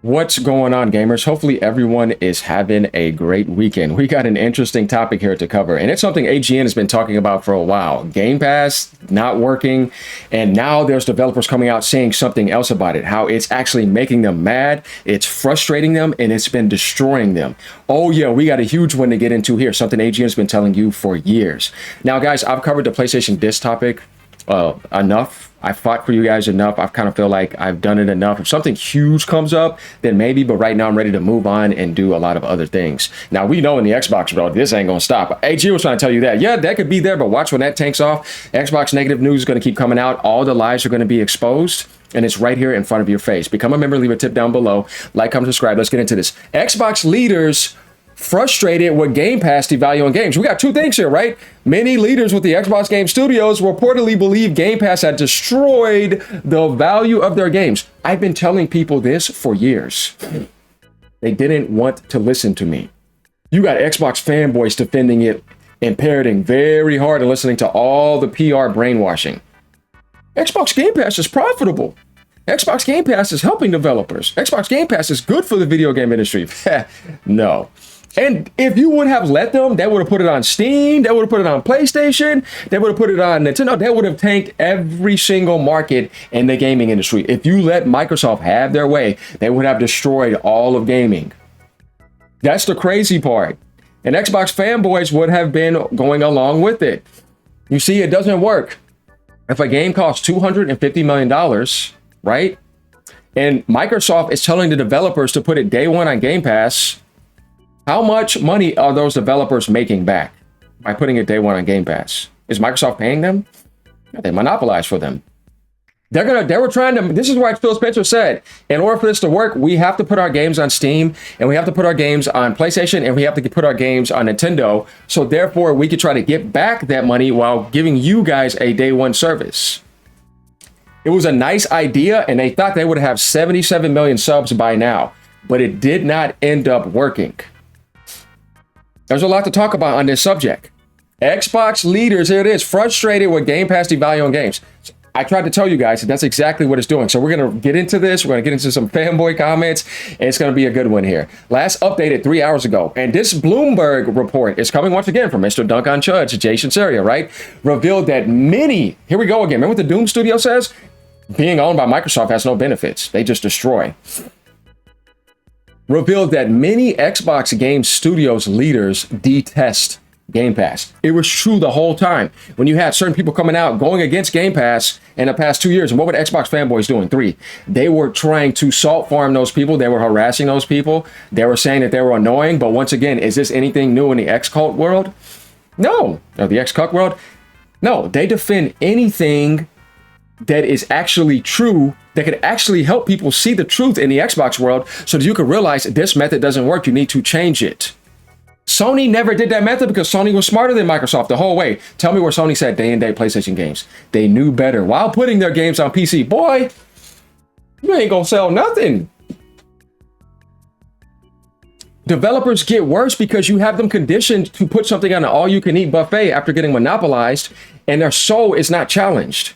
What's going on, gamers? Hopefully everyone is having a great weekend. We got an interesting topic here to cover, and it's something AGN has been talking about for a while. Game Pass not working, and now there's developers coming out saying something else about it, how it's actually making them mad, it's frustrating them, and it's been destroying them. Oh yeah, we got a huge one to get into here, something AGN has been telling you for years. Now guys, I've covered the PlayStation disc topic enough. I fought for you guys enough. I kind of feel like I've done it enough. If something huge comes up, then maybe, but right now I'm ready to move on and do a lot of other things. Now, we know in the Xbox world, this ain't gonna stop. AG was trying to tell you that. Yeah, that could be there, but watch when that tanks off. Xbox negative news is gonna keep coming out. All the lies are gonna be exposed, and it's right here in front of your face. Become a member, leave a tip down below. Like, comment, subscribe. Let's get into this. Xbox leaders frustrated with Game Pass devaluing games. We got two things here, right? Many leaders with the Xbox Game Studios reportedly believe Game Pass had destroyed the value of their games. I've been telling people this for years. They didn't want to listen to me. You got Xbox fanboys defending it and parroting very hard and listening to all the PR brainwashing. Xbox Game Pass is profitable. Xbox Game Pass is helping developers. Xbox Game Pass is good for the video game industry. No. And if you would have let them, they would have put it on Steam, they would have put it on PlayStation, they would have put it on Nintendo, they would have tanked every single market in the gaming industry. If you let Microsoft have their way, they would have destroyed all of gaming. That's the crazy part. And Xbox fanboys would have been going along with it. You see, it doesn't work. If a game costs $250 million, right? And Microsoft is telling the developers to put it day one on Game Pass. How much money are those developers making back by putting it day one on Game Pass? Is Microsoft paying them? They monopolize for them. They were trying to, this is why Phil Spencer said, in order for this to work, we have to put our games on Steam, and we have to put our games on PlayStation, and we have to put our games on Nintendo. So therefore, we could try to get back that money while giving you guys a day one service. It was a nice idea, and they thought they would have 77 million subs by now, but it did not end up working. There's a lot to talk about on this subject. Xbox leaders, here it is, frustrated with Game Pass devaluing games. I tried to tell you guys that that's exactly what it's doing. So we're going to get into this. We're going to get into some fanboy comments, and it's going to be a good one here. Last updated 3 hours ago, and this Bloomberg report is coming once again from Mr. Dunk on Judge, Jason Seria, right? Revealed that many, here we go again. Remember what the Doom Studio says? Being owned by Microsoft has no benefits. They just destroy. Revealed that many Xbox Game Studios leaders detest Game Pass. It was true the whole time. When you had certain people coming out going against Game Pass in the past 2 years, and what were the Xbox fanboys doing? 3. They were trying to salt farm those people. They were harassing those people. They were saying that they were annoying. But once again, is this anything new in the X-Cult world? No. Or the X-Cuck world? No. They defend anything that is actually true, that could actually help people see the truth in the Xbox world, so that you can realize this method doesn't work. You need to change it. Sony never did that method because Sony was smarter than Microsoft the whole way. Tell me where Sony said day and day PlayStation games. They knew better while putting their games on PC. Boy, you ain't gonna sell nothing. Developers get worse because you have them conditioned to put something on an all-you-can-eat buffet after getting monopolized, and their soul is not challenged.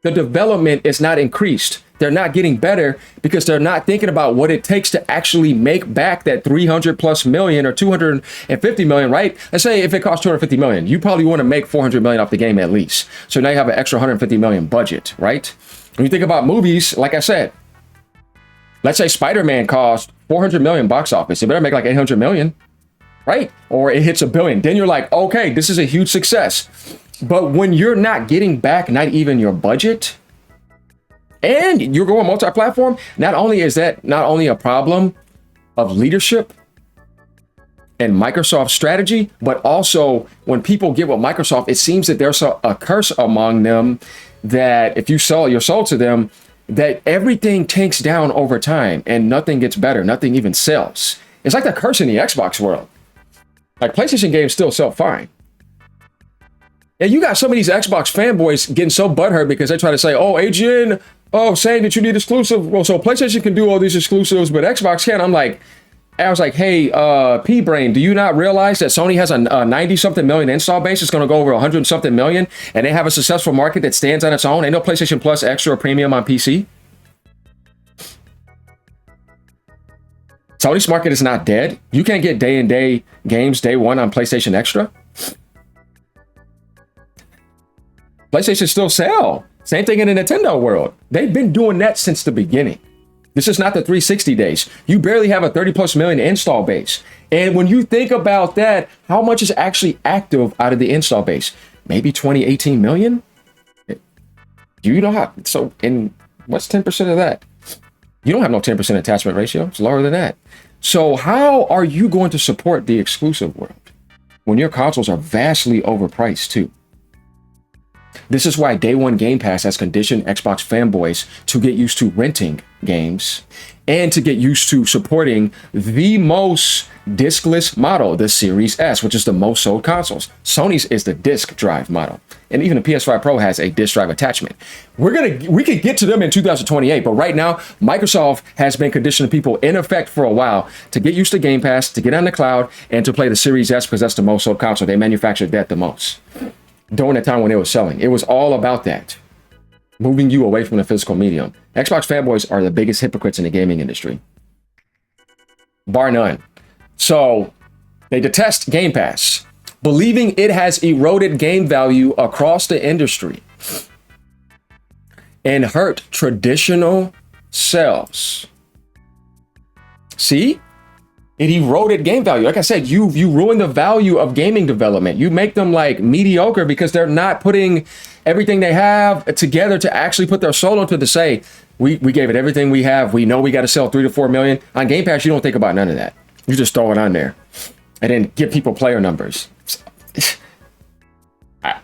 The development is not increased. They're not getting better because they're not thinking about what it takes to actually make back that 300 plus million or 250 million, right? Let's say if it costs 250 million, you probably want to make 400 million off the game at least. So now you have an extra 150 million budget, right? When you think about movies, like I said, let's say Spider-Man cost 400 million box office. It better make like 800 million, right? Or it hits $1 billion. Then you're like, okay, this is a huge success. But when you're not getting back, not even your budget, and you're going multi-platform, not only is that not only a problem of leadership and Microsoft strategy, but also when people get with Microsoft, it seems that there's a curse among them that if you sell your soul to them, that everything tanks down over time and nothing gets better, nothing even sells. It's like the curse in the Xbox world. Like PlayStation games still sell fine. And you got some of these Xbox fanboys getting so butthurt because they try to say, oh, AGN, saying that you need exclusive. Well, so PlayStation can do all these exclusives, but Xbox can't. I was like, hey, P-Brain, do you not realize that Sony has a 90-something million install base? It's going to go over 100-something million, and they have a successful market that stands on its own. Ain't no PlayStation Plus Extra or Premium on PC. Sony's market is not dead. You can't get day and day games day one on PlayStation Extra. PlayStation still sell. Same thing in the Nintendo world. They've been doing that since the beginning. This is not the 360 days. You barely have a 30+ million install base. And when you think about that, how much is actually active out of the install base? Maybe 20, 18 million? You don't have, so in what's 10% of that? You don't have no 10% attachment ratio. It's lower than that. So how are you going to support the exclusive world when your consoles are vastly overpriced too? This is why Day One Game Pass has conditioned Xbox fanboys to get used to renting games and to get used to supporting the most diskless model, the Series S, which is the most sold consoles. Sony's is the disk drive model. And even the PS5 Pro has a disk drive attachment. We could get to them in 2028, but right now, Microsoft has been conditioning people in effect for a while to get used to Game Pass, to get on the cloud, and to play the Series S because that's the most sold console. They manufactured that the most during the time when it was selling. It was all about that, moving you away from the physical medium. Xbox fanboys are the biggest hypocrites in the gaming industry, bar none. So they detest Game Pass, believing it has eroded game value across the industry and hurt traditional sales. See? It eroded game value. Like I said, you ruin the value of gaming development. You make them like mediocre because they're not putting everything they have together to actually put their soul into to say, we gave it everything we have. We know we got to sell 3 to 4 million. On Game Pass, you don't think about none of that. You just throw it on there and then give people player numbers.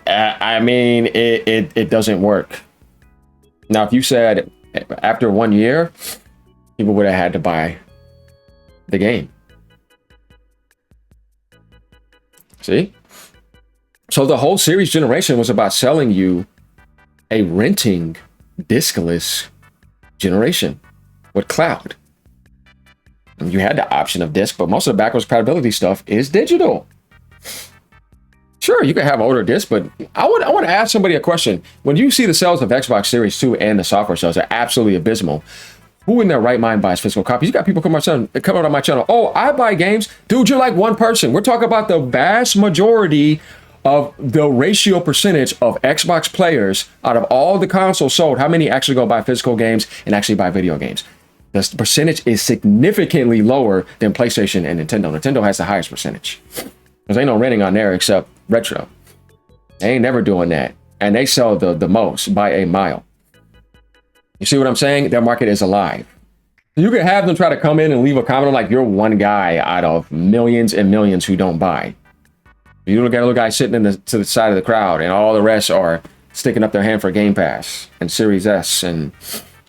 I mean, it doesn't work. Now, if you said after 1 year, people would have had to buy the game. See? So the whole series generation was about selling you a renting diskless generation with cloud. And you had the option of disc, but most of the backwards compatibility stuff is digital. Sure, you can have older discs, but I want to ask somebody a question. When you see the sales of Xbox Series 2 and the software sales are absolutely abysmal, who in their right mind buys physical copies? You got people come on my channel. Oh, I buy games. Dude, you're like one person. We're talking about the vast majority of the ratio percentage of Xbox players out of all the consoles sold. How many actually go buy physical games and actually buy video games? The percentage is significantly lower than PlayStation and Nintendo. Nintendo has the highest percentage. Because ain't no renting on there except retro. They ain't never doing that. And they sell the most by a mile. You see what I'm saying? Their market is alive. You could have them try to come in and leave a comment like you're one guy out of millions and millions who don't buy. You look at a little guy sitting to the side of the crowd, and all the rest are sticking up their hand for Game Pass and Series S and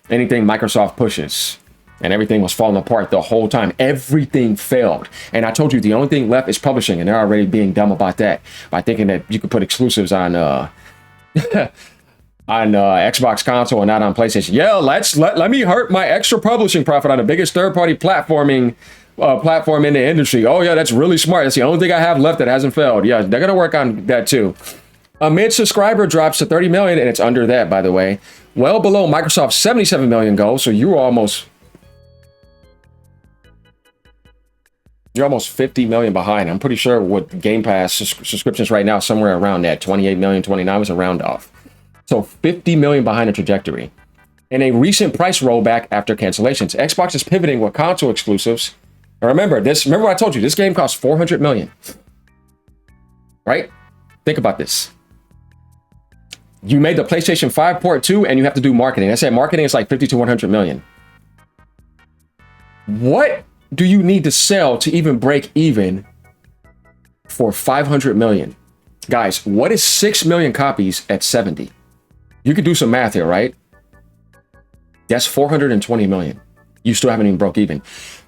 anything Microsoft pushes. And everything was falling apart the whole time. Everything failed. And I told you the only thing left is publishing, and they're already being dumb about that by thinking that you could put exclusives on Xbox console and not on PlayStation. Yeah, let me hurt my extra publishing profit on the biggest third-party platform in the industry. Oh yeah, that's really smart. That's the only thing I have left that hasn't failed. Yeah, they're gonna work on that too. Amid subscriber drops to 30 million, and it's under that, by the way. Well below Microsoft's 77 million goal, so you're almost 50 million behind. I'm pretty sure with Game Pass subscriptions right now, somewhere around that 28 million, 29 was a round off. So 50 million behind the trajectory. And a recent price rollback after cancellations. Xbox is pivoting with console exclusives. And remember what I told you, this game costs 400 million. Right? Think about this. You made the PlayStation 5 port too, and you have to do marketing. I said marketing is like 50 to 100 million. What do you need to sell to even break even for 500 million? Guys, what is 6 million copies at 70? You could do some math here, right? That's 420 million. You still haven't even broke even.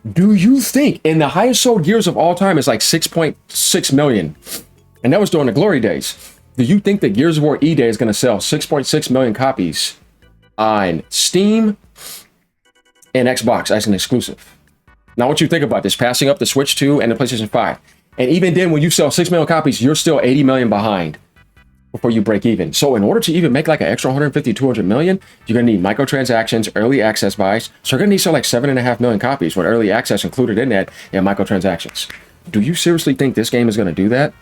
Do you think in the highest sold years of all time is like 6.6 million? And that was during the glory days. Do you think that Gears of War E-Day is going to sell 6.6 million copies on Steam and Xbox as an exclusive? Now, what you think about this, passing up the Switch 2 and the PlayStation 5. And even then, when you sell 6 million copies, you're still 80 million behind before you break even. So in order to even make like an extra 150, 200 million, you're going to need microtransactions, early access buys. So you're going to need so like 7.5 million copies with early access included in that and microtransactions. Do you seriously think this game is going to do that?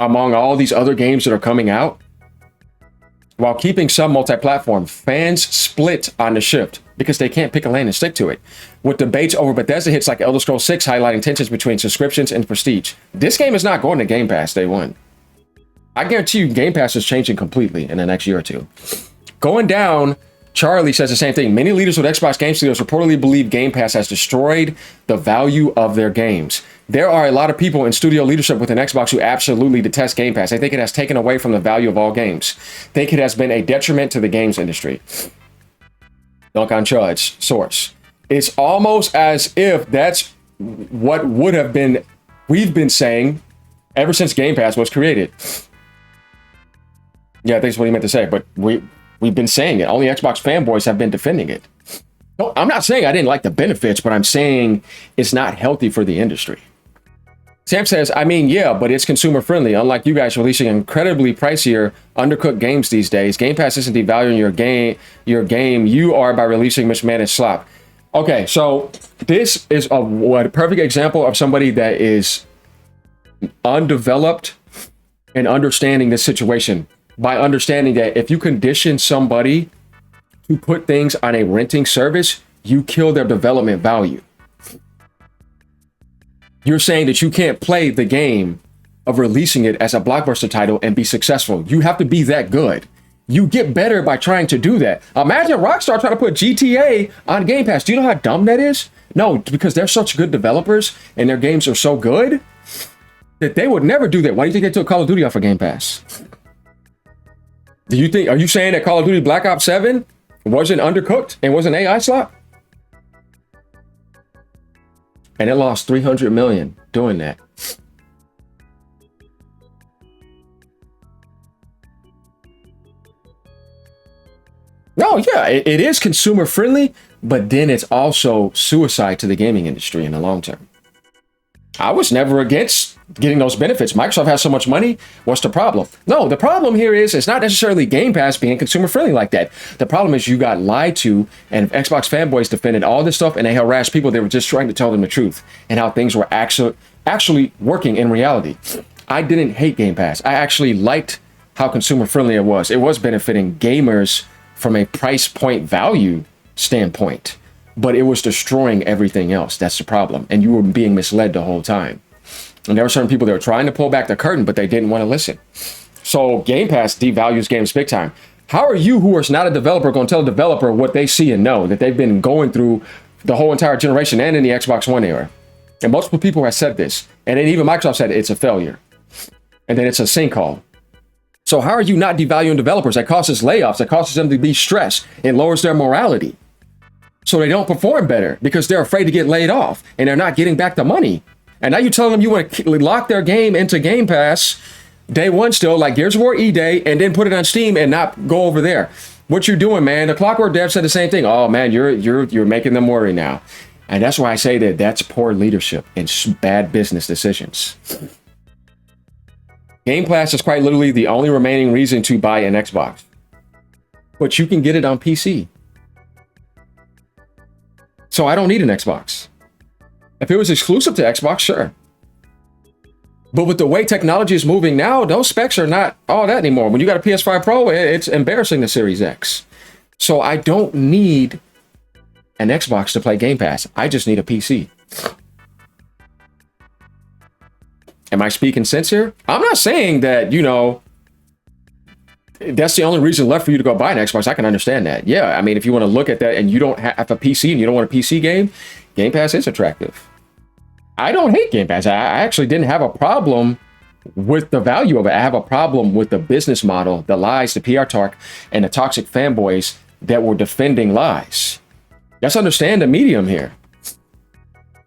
Among all these other games that are coming out, while keeping some multi-platform, fans split on the shift because they can't pick a lane and stick to it. With debates over Bethesda hits like Elder Scrolls 6 highlighting tensions between subscriptions and prestige. This game is not going to Game Pass day one. I guarantee you Game Pass is changing completely in the next year or two. Going down, Charlie says the same thing. Many leaders with Xbox Game Studios reportedly believe Game Pass has destroyed the value of their games. There are a lot of people in studio leadership within Xbox who absolutely detest Game Pass. They think it has taken away from the value of all games. Think it has been a detriment to the games industry. Dunk on Chud's source. It's almost as if that's what would have been, we've been saying ever since Game Pass was created. Yeah, I think that's what he meant to say, but we've been saying it. Only Xbox fanboys have been defending it. No, I'm not saying I didn't like the benefits, but I'm saying it's not healthy for the industry. Sam says, I mean, yeah, but it's consumer friendly. Unlike you guys releasing incredibly pricier, undercooked games these days, Game Pass isn't devaluing your game. You are by releasing mismanaged slop. Okay, so this is a perfect example of somebody that is undeveloped and understanding this situation by understanding that if you condition somebody to put things on a renting service, you kill their development value. You're saying that you can't play the game of releasing it as a blockbuster title and be successful. You have to be that good. You get better by trying to do that. Imagine Rockstar trying to put GTA on Game Pass. Do you know how dumb that is? No, because they're such good developers and their games are so good that they would never do that. Why do you think they took Call of Duty off of Game Pass? Do you think, are you saying that Call of Duty Black Ops 7 wasn't undercooked and wasn't AI slot? And it lost 300 million doing that. No, yeah, it is consumer friendly, but then it's also suicide to the gaming industry in the long term. I was never against getting those benefits. Microsoft has so much money. What's the problem? No, the problem here is it's not necessarily Game Pass being consumer friendly like that. The problem is you got lied to, and Xbox fanboys defended all this stuff, and they harassed people that were just trying to tell them the truth and how things were actually working in reality. I didn't hate Game Pass. I actually liked how consumer friendly it was. It was benefiting gamers from a price point value standpoint, but it was destroying everything else. That's the problem. And you were being misled the whole time. And there were certain people that were trying to pull back the curtain, but they didn't want to listen. So Game Pass devalues games big time. How are you, who is not a developer, going to tell a developer what they see and know that they've been going through the whole entire generation and in the Xbox One era? And multiple people have said this. And then even Microsoft said it's a failure. And then it's a sinkhole. So how are you not devaluing developers? That causes layoffs. That causes them to be stressed. It lowers their morality. So they don't perform better because they're afraid to get laid off and they're not getting back the money. And now you're telling them you want to lock their game into Game Pass day one still, like Gears of War E-Day, and then put it on Steam and not go over there. What you're doing, man, the Clockwork Dev said the same thing. Oh, man, you're making them worry now. And that's why I say that that's poor leadership and bad business decisions. Game Pass is quite literally the only remaining reason to buy an Xbox. But you can get it on PC. So I don't need an Xbox. If it was exclusive to Xbox, sure. But with the way technology is moving now, those specs are not all that anymore. When you got a PS5 Pro, it's embarrassing the Series X. So I don't need an Xbox to play Game Pass. I just need a PC. Am I speaking sense here? I'm not saying that, you know, that's the only reason left for you to go buy an Xbox. I can understand that. Yeah, I mean, if you want to look at that and you don't have a PC and you don't want a PC game, Game Pass is attractive. I don't hate Game Pass. I actually didn't have a problem with the value of it. I have a problem with the business model, the lies, the PR talk, and the toxic fanboys that were defending lies. Let's understand the medium here.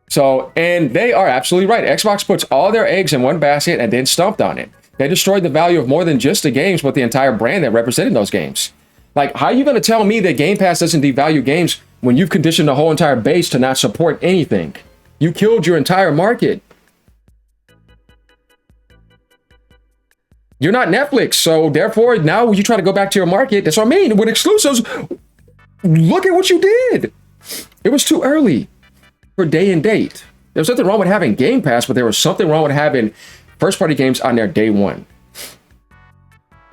So, and they are absolutely right. Xbox puts all their eggs in one basket and then stomped on it. They destroyed the value of more than just the games, but the entire brand that represented those games. Like, how are you going to tell me that Game Pass doesn't devalue games when you've conditioned the whole entire base to not support anything? You killed your entire market. You're not Netflix. So therefore, now you try to go back to your market. That's what I mean. With exclusives, look at what you did. It was too early for day and date. There was nothing wrong with having Game Pass, but there was something wrong with having first-party games on their day one.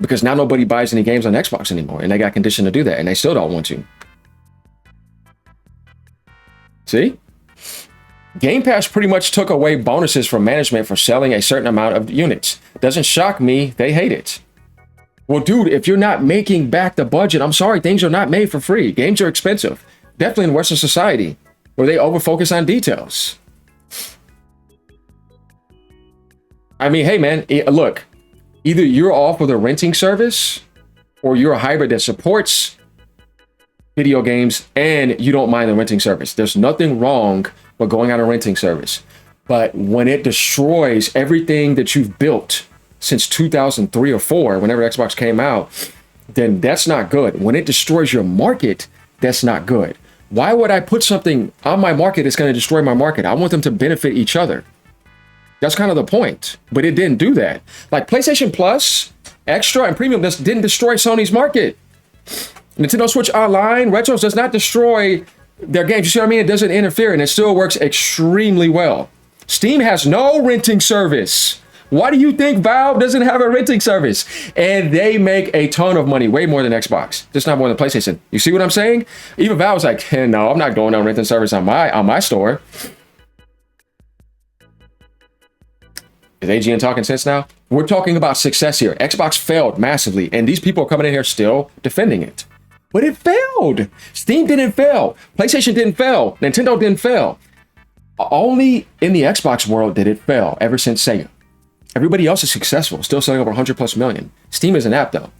Because now nobody buys any games on Xbox anymore, and they got conditioned to do that, and they still don't want to. See? Game Pass pretty much took away bonuses from management for selling a certain amount of units. Doesn't shock me, they hate it. Well, dude, if you're not making back the budget, I'm sorry, things are not made for free. Games are expensive, definitely in Western society, where they over-focus on details. I mean, hey, man, look, either you're off with a renting service or you're a hybrid that supports video games and you don't mind the renting service. There's nothing wrong with going on a renting service. But when it destroys everything that you've built since 2003 or 4, whenever Xbox came out, then that's not good. When it destroys your market, that's not good. Why would I put something on my market that's going to destroy my market? I want them to benefit each other. That's kind of the point, but it didn't do that. Like PlayStation Plus, Extra, and Premium didn't destroy Sony's market. Nintendo Switch Online, Retros does not destroy their games. You see what I mean? It doesn't interfere, and it still works extremely well. Steam has no renting service. Why do you think Valve doesn't have a renting service? And they make a ton of money, way more than Xbox, just not more than PlayStation. You see what I'm saying? Even Valve's like, hey, no, I'm not going on renting service on my store. Is AGN talking sense now? We're talking about success here. Xbox failed massively, and these people are coming in here still defending it. But it failed. Steam didn't fail. PlayStation didn't fail. Nintendo didn't fail. Only in the Xbox world did it fail ever since Sega. Everybody else is successful, still selling over 100 plus million. Steam is an app though.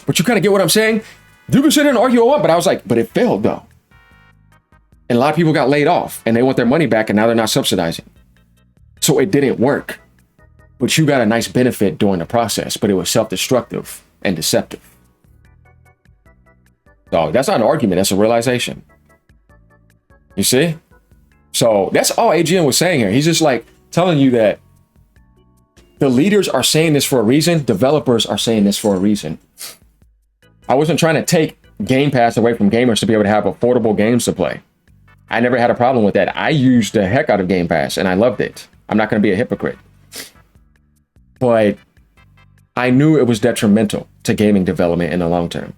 But you kind of get what I'm saying? You can sit there and argue all up, but I was like, but it failed though. And a lot of people got laid off and they want their money back and now they're not subsidizing. So it didn't work. But you got a nice benefit during the process, but it was self-destructive and deceptive. So that's not an argument, that's a realization. You see? So that's all AGN was saying here. He's just like telling you that the leaders are saying this for a reason. Developers are saying this for a reason. I wasn't trying to take Game Pass away from gamers to be able to have affordable games to play. I never had a problem with that. I used the heck out of Game Pass and I loved it. I'm not going to be a hypocrite. But I knew it was detrimental to gaming development in the long term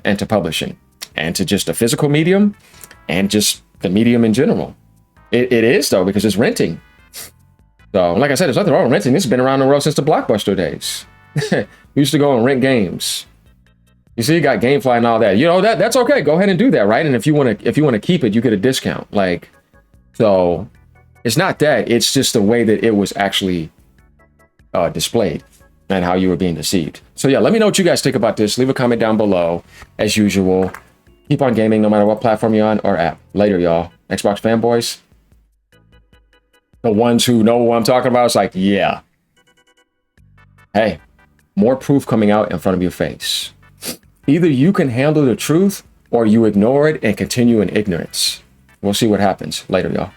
and to publishing and to just the physical medium and just the medium in general. It is though, because it's renting. So like I said, there's nothing wrong with renting. This has been around the world since the Blockbuster days. We used to go and rent games. You see, you got GameFly and all that. You know, that's okay. Go ahead and do that, right? And if you want to keep it, you get a discount. Like, so it's not that. It's just the way that it was actually displayed and how you were being deceived. So yeah, let me know what you guys think about this. Leave a comment down below. As usual, keep on gaming no matter what platform you're on or app. Later, y'all. Xbox fanboys. The ones who know what I'm talking about, it's like, yeah. Hey, more proof coming out in front of your face. Either you can handle the truth or you ignore it and continue in ignorance. We'll see what happens. Later, y'all.